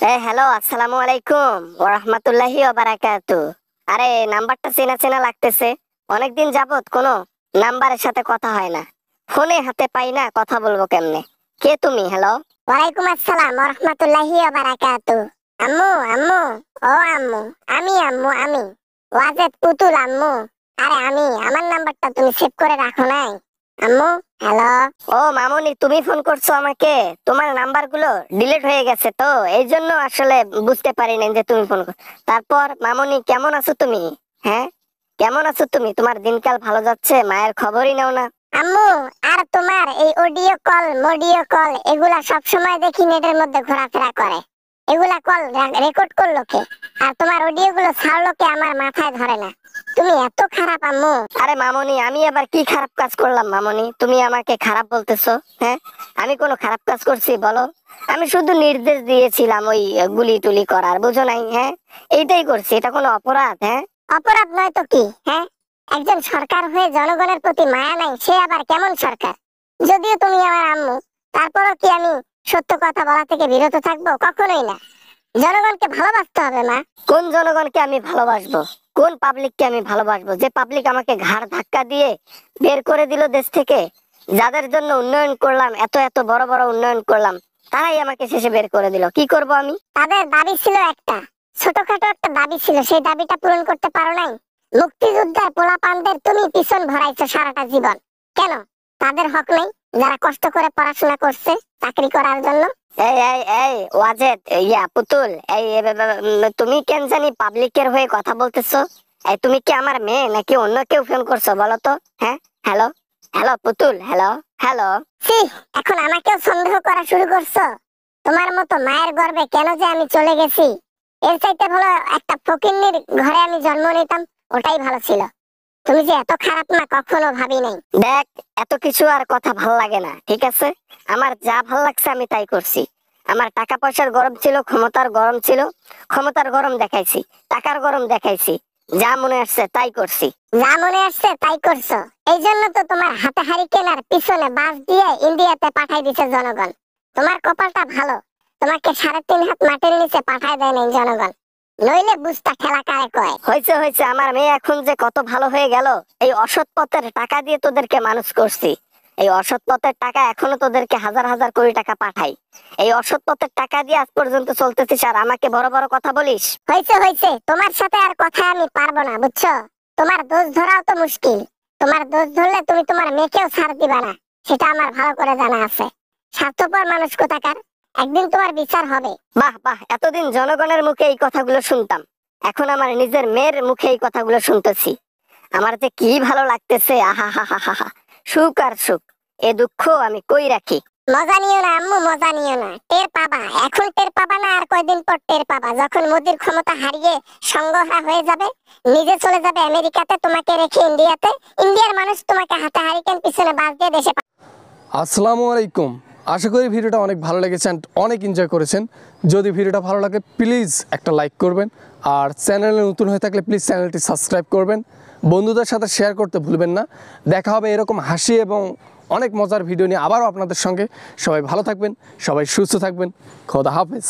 Hello, আসসালামু আলাইকুম ওয়া রাহমাতুল্লাহি ওয়া বারাকাতু। আরে নাম্বারটা চেনা চেনা লাগতেছে। অনেকদিন যাবত কোনো নাম্বারের সাথে কথা হয় না, ফোনে হাতে পাই না, কথা বলবো কেমনে? কে তুমি? হ্যালো। ওয়ালাইকুম আসসালাম ওয়া রাহমাতুল্লাহি ওয়া বারাকাতু। আম্মু আম্মু, ও আম্মু, আমি ওয়াজেদ পুতুল আম্মু। আরে আমার নাম্বারটা তুমি সেভ করে রাখো নাই আম্মু? হ্যালো। ও মামুনি, তুমি ফোন করছো আমাকে? তোমার নাম্বারগুলো ডিলিট হয়ে গেছে তো, এই জন্য আসলে বুঝতে পারি নাই যে তুমি ফোন কর। তারপর মামুনি, কেমন আছো তুমি? হ্যাঁ, কেমন আছো তুমি? তোমার দিনকাল ভালো যাচ্ছে? মায়ের খবরই নাও না। আম্মু, আর তোমার এই অডিও কল মডিও কল এগুলা সব সময় দেখি নেটের মধ্যে ঘোরাফেরা করে। এগুলা কল রেকর্ড করলো কে? আর তোমার অডিও গুলো ছাড়লো কে? আমার মাথায় ধরে না। তুমি এত খারাপ আম্মু। আরে মামুনি, আমি আবার কি খারাপ কাজ করলাম মামুনি? তুমি আমাকে খারাপ বলতেছো? হ্যাঁ, আমি কোনো খারাপ কাজ করছি বলো? আমি শুধু নির্দেশ দিয়েছিলাম ওই গুলি টুলি করার, বুঝো নাই? হ্যাঁ, এইটাই করছি। এটা কোনো অপরাধ? হ্যাঁ, অপরাধ নয় তো কি? হ্যাঁ, একজন সরকার হয়ে জনগণের প্রতি মায়া নাই, সে আবার কেমন সরকার? যদিও তুমি আমার আম্মু, তারপরও কি আমি সত্য কথা বলা থেকে বিরত থাকবো? কখনোই না। জনগণকে ভালোবাসতে হবে মা। কোন জনগণকে আমি ভালোবাসবো? কোন পাবলিককে আমি ভালোবাসবো? যে পাবলিক আমাকে ঘাড় ধাক্কা দিয়ে বের করে দিল দেশ থেকে, যাদের জন্য উন্নয়ন করলাম, এত এত বড় বড় উন্নয়ন করলাম, তারাই আমাকে শেষে বের করে দিল। কি করব আমি? তাদের দাবি ছিল একটা, ছোটখাটো একটা দাবি ছিল, সেই দাবিটা পূরণ করতে পারো নাই। মুক্তিযোদ্ধার পোলাপানদের তুমি পিছন ভরাইছো সারাটা জীবন। কেন? তাদের হক নেই? যারা কষ্ট করে পড়াশোনা করছে চাকরি করার জন্য। এই এই এই ওয়াজেদ, পুতুল, তুমি কেন জানি পাবলিকের হয়ে কথা বলতেছো? এই তুমি কি আমার মেয়ে নাকি অন্য কেউ ফোন করছো বলো তো? হ্যাঁ, হ্যালো, হ্যালো পুতুল, হ্যালো, হ্যালো। ছি, এখন আমাকেও সন্দেহ করা শুরু করছো? তোমার মতো মায়ের গর্ভে কেন যে আমি চলে গেছি, এর চাইতে ভালো একটা ফকিন্নির ঘরে আমি জন্ম নিতাম, ওটাই ভালো ছিল। তুমি যে এত খারাপ না কখনো ভাবি নাই। দেখ, এত কিছু আর কথা ভাল লাগে না, ঠিক আছে? আমার যা ভাল লাগছে আমি তাই করছি। আমার টাকা পয়সার গরম ছিল, ক্ষমতার গরম ছিল, ক্ষমতার গরম দেখাইছি, টাকার গরম দেখাইছি, যা মনে আসছে তাই করছি। যা মনে আসছে তাই করছো। এই জন্য তো তোমার হাতে হারিকেন আর পিছনে বাস দিয়ে ইন্ডিয়াতে পাঠাই দিছে জনগণ। তোমার কপালটা ভালো, তোমাকে 3.5 হাত মাটির নিচে পাঠাই দেয় নাই জনগণ। নইলে বুঝতা ঠেলা কারে কয়। হয়েছে হয়েছে, আমার মেয়ে এখন যে কত ভালো হয়ে গেল। এই অসৎ পথের টাকা দিয়ে তোদেরকে মানুষ করছি। এই অসৎ পথের টাকা এখনো তোদেরকে হাজার হাজার কোটি টাকা পাঠাই। এই অসৎ পথের টাকা দিয়ে আজ পর্যন্ত চলতেছিস, আর আমাকে বড় বড় কথা বলিস? হয়েছে হয়েছে, তোমার সাথে আর কথা আমি পারবো না, বুঝছো? তোমার দোষ ধরাও তো মুশকিল। তোমার দোষ ধরলে তুমি তোমার মেয়েকেও ছাড় দিবা না, সেটা আমার ভালো করে জানা আছে। স্বার্থপর মানুষ কোথাকার। একদিন তোমার বিচার হবে। বাহ বাহ, এতদিন জনগণের মুখে এই কথাগুলো শুনতাম, এখন আমার নিজের মেয়ের মুখে এই কথাগুলো শুনতেছি। আমার যে কি ভালো লাগতেছে, আহা হা হা হা হা। সুখ আর সুখ, এ দুঃখ আমি কই রাখি? মজা নিও না আম্মু, মজা নিও না। টের পাবা, এখন টের পাবা না, আর কয়দিন পর টের পাবা, যখন মোদির ক্ষমতা হারিয়ে সঙ্গহারা হয়ে যাবে, নিজে চলে যাবে আমেরিকাতে, তোমাকে রেখে ইন্ডিয়াতে। ইন্ডিয়ার মানুষ তোমাকে হাতে হারিকেন পিছনে বাস দিয়ে দেশে আসসালামু আলাইকুম। আশা করি ভিডিওটা অনেক ভালো লেগেছে অ্যান্ড অনেক এনজয় করেছেন। যদি ভিডিওটা ভালো লাগে প্লিজ একটা লাইক করবেন, আর চ্যানেলে নতুন হয়ে থাকলে প্লিজ চ্যানেলটি সাবস্ক্রাইব করবেন, বন্ধুদের সাথে শেয়ার করতে ভুলবেন না। দেখা হবে এরকম হাসি এবং অনেক মজার ভিডিও নিয়ে আবারও আপনাদের সঙ্গে। সবাই ভালো থাকবেন, সবাই সুস্থ থাকবেন। খোদা হাফেজ।